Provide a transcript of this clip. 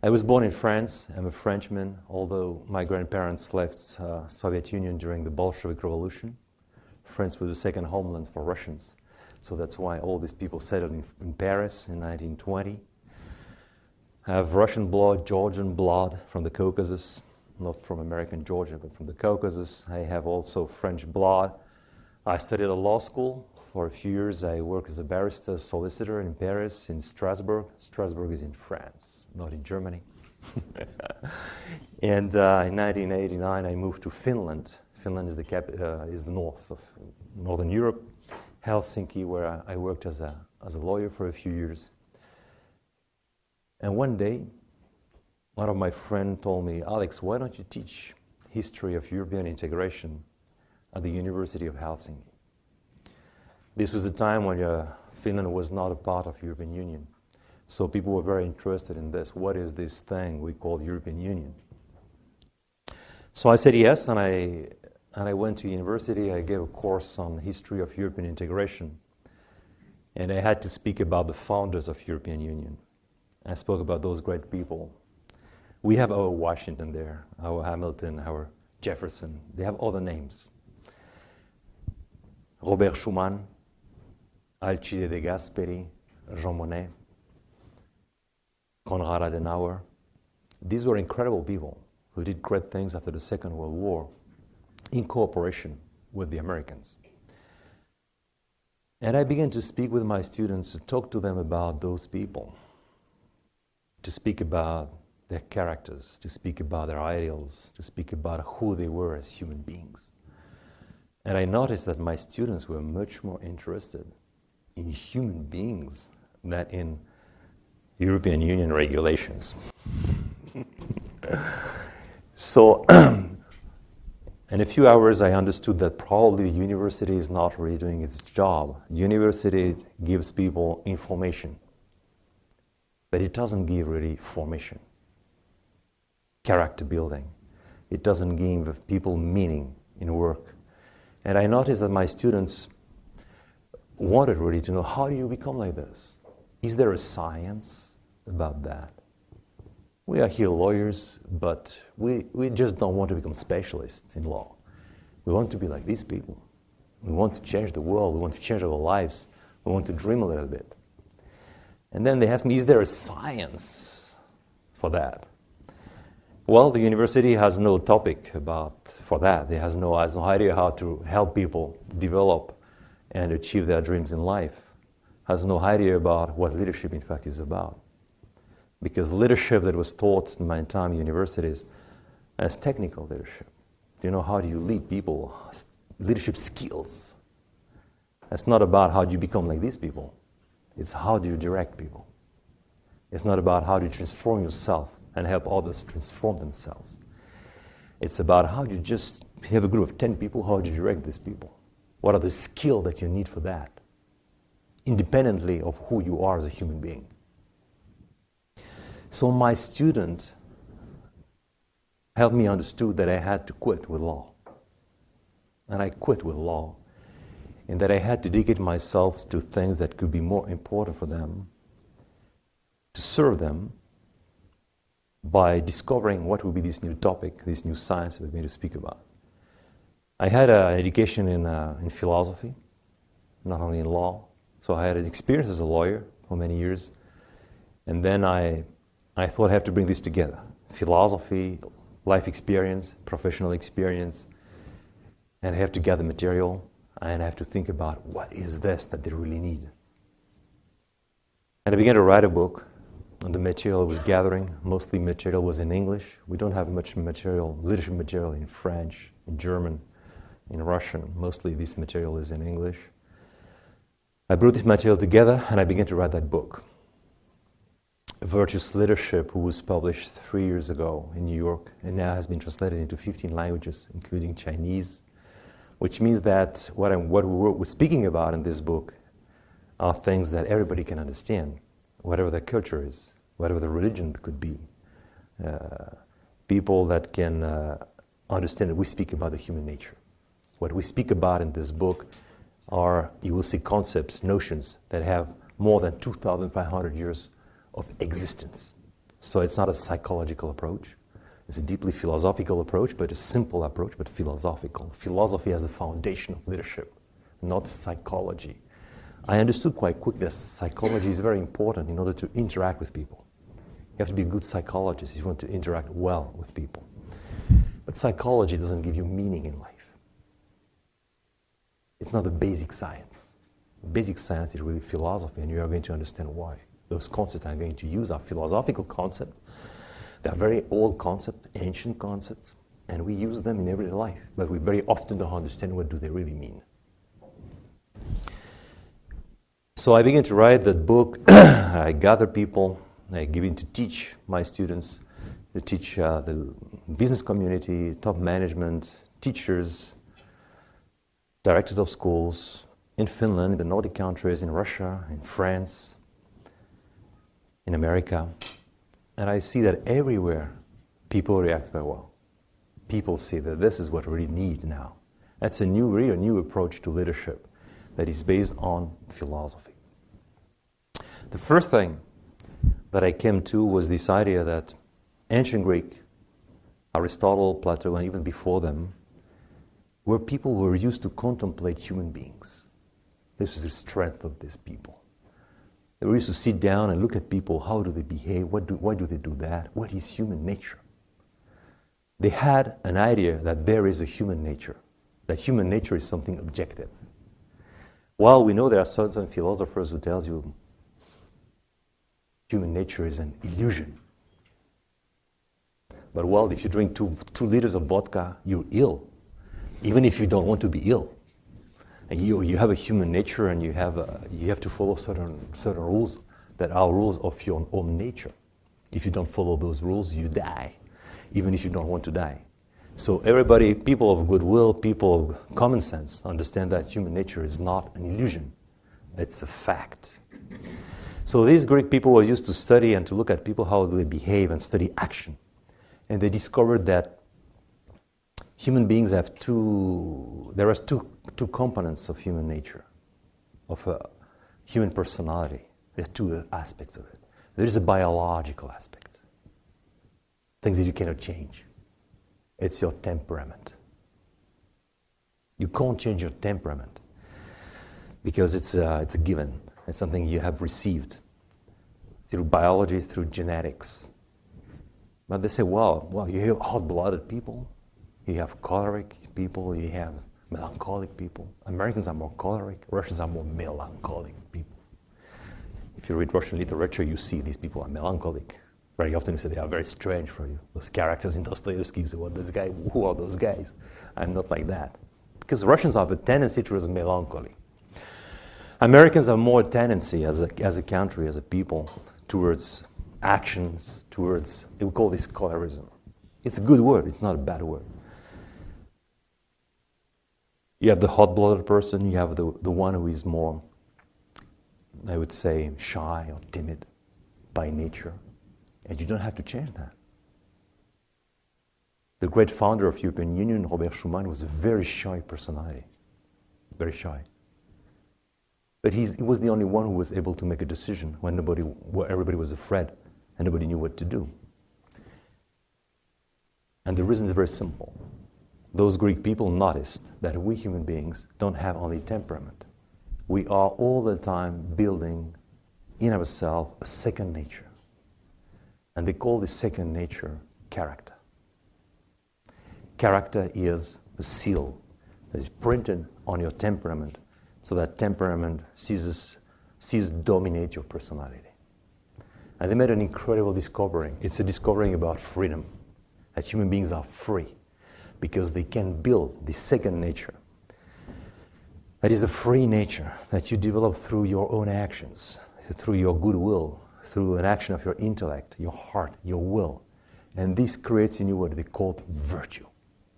I was born in France. I'm a Frenchman, although my grandparents left Soviet Union during the Bolshevik Revolution. France was the second homeland for Russians. So that's why all these people settled in Paris in 1920. I have Russian blood, Georgian blood from the Caucasus, not from American Georgia, but from the Caucasus. I have also French blood. I studied at law school. For a few years, I worked as a barrister, solicitor in Paris, in Strasbourg. Strasbourg is in France, not in Germany. And in 1989, I moved to Finland. Finland is the north of Northern Europe, Helsinki, where I worked as a lawyer for a few years. And one day, one of my friends told me, Alex, why don't you teach history of European integration at the University of Helsinki? This was a time when Finland was not a part of the European Union. So people were very interested in this. What is this thing we call the European Union? So I said yes, and I went to university. I gave a course on history of European integration. And I had to speak about the founders of the European Union. I spoke about those great people. We have our Washington there, our Hamilton, our Jefferson. They have other names. Robert Schuman, Alcide de Gasperi, Jean Monnet, Konrad Adenauer. These were incredible people who did great things after the Second World War in cooperation with the Americans. And I began to speak with my students, to talk to them about those people, to speak about their characters, to speak about their ideals, to speak about who they were as human beings. And I noticed that my students were much more interested in human beings than in European Union regulations. So, in a few hours I understood that probably the university is not really doing its job. University gives people information, but it doesn't give really formation, character building. It doesn't give people meaning in work. And I noticed that my students wanted really to know, how do you become like this? Is there a science about that? We are here lawyers, but we just don't want to become specialists in law. We want to be like these people. We want to change the world. We want to change our lives. We want to dream a little bit. And then they asked me, is there a science for that? Well, the university has no topic for that. It has no idea how to help people develop and achieve their dreams in life. Has no idea about what leadership in fact is about. Because leadership that was taught in my time in universities as technical leadership. Do you know how do you lead people? Leadership skills. It's not about how do you become like these people. It's how do you direct people. It's not about how do you transform yourself and help others transform themselves. It's about how do you just have a group of 10 people, how do you direct these people? What are the skills that you need for that? Independently of who you are as a human being. So my student helped me understood that I had to quit with law. And I quit with law. And that I had to dedicate myself to things that could be more important for them, to serve them by discovering what would be this new topic, this new science we're going to speak about. I had an education in philosophy, not only in law. So I had an experience as a lawyer for many years. And then I thought I have to bring this together. Philosophy, life experience, professional experience, and I have to gather material, and I have to think about what is this that they really need. And I began to write a book, and the material I was gathering, mostly material was in English. We don't have much material, leadership material in French, in German, in Russian. Mostly this material is in English. I brought this material together, and I began to write that book. Virtuous Leadership, who was published 3 years ago in New York, and now has been translated into 15 languages, including Chinese, which means that what we're speaking about in this book are things that everybody can understand, whatever their culture is, whatever the religion could be. People that can understand that we speak about the human nature. What we speak about in this book are, you will see concepts, notions that have more than 2,500 years of existence. So it's not a psychological approach. It's a deeply philosophical approach, but a simple approach, but philosophical. Philosophy as the foundation of leadership, not psychology. I understood quite quickly that psychology is very important in order to interact with people. You have to be a good psychologist if you want to interact well with people. But psychology doesn't give you meaning in life. It's not the basic science. Basic science is really philosophy, and you are going to understand why. Those concepts I'm going to use are philosophical concepts. They are very old concepts, ancient concepts, and we use them in everyday life, but we very often don't understand what do they really mean. So I began to write that book. I gather people, I begin to teach my students, to teach the business community, top management, teachers, directors of schools, in Finland, in the Nordic countries, in Russia, in France, in America. And I see that everywhere people react very well. People see that this is what we really need now. That's a new approach to leadership that is based on philosophy. The first thing that I came to was this idea that ancient Greek, Aristotle, Plato, and even before them, where people were used to contemplate human beings. This is the strength of these people. They were used to sit down and look at people. How do they behave? Why do they do that? What is human nature? They had an idea that there is a human nature, that human nature is something objective. While we know there are certain philosophers who tell you human nature is an illusion. But well, if you drink 2 liters of vodka, you're ill, even if you don't want to be ill. And you have a human nature, and you have to follow certain rules that are rules of your own nature. If you don't follow those rules, you die, even if you don't want to die. So everybody, people of goodwill, people of common sense, understand that human nature is not an illusion. It's a fact. So these Greek people were used to study and to look at people, how they behave, and study action. And they discovered that human beings have there are two components of human nature, of human personality. There are 2 aspects of it. There is a biological aspect, things that you cannot change. It's your temperament. You can't change your temperament because it's a given. It's something you have received through biology, through genetics. But they say, well, you have hot-blooded people, you have choleric people, you have melancholic people. Americans are more choleric, Russians are more melancholic people. If you read Russian literature, you see these people are melancholic. Very often you say they are very strange for you. Those characters in Dostoevsky, you say, who are those guys? I'm not like that. Because Russians have a tendency towards melancholy. Americans have more tendency as a country, as a people, towards actions, towards, we call this cholerism. It's a good word, it's not a bad word. You have the hot-blooded person, you have the one who is more, I would say, shy or timid by nature. And you don't have to change that. The great founder of European Union, Robert Schuman, was a very shy personality. Very shy. But he was the only one who was able to make a decision when everybody was afraid and nobody knew what to do. And the reason is very simple. Those Greek people noticed that we human beings don't have only temperament. We are all the time building in ourselves a second nature. And they call this second nature character. Character is a seal that is printed on your temperament, so that temperament ceases dominate your personality. And they made an incredible discovery. It's a discovery about freedom, that human beings are free because they can build this second nature. That is a free nature that you develop through your own actions, through your goodwill, through an action of your intellect, your heart, your will. And this creates in you what they call virtue.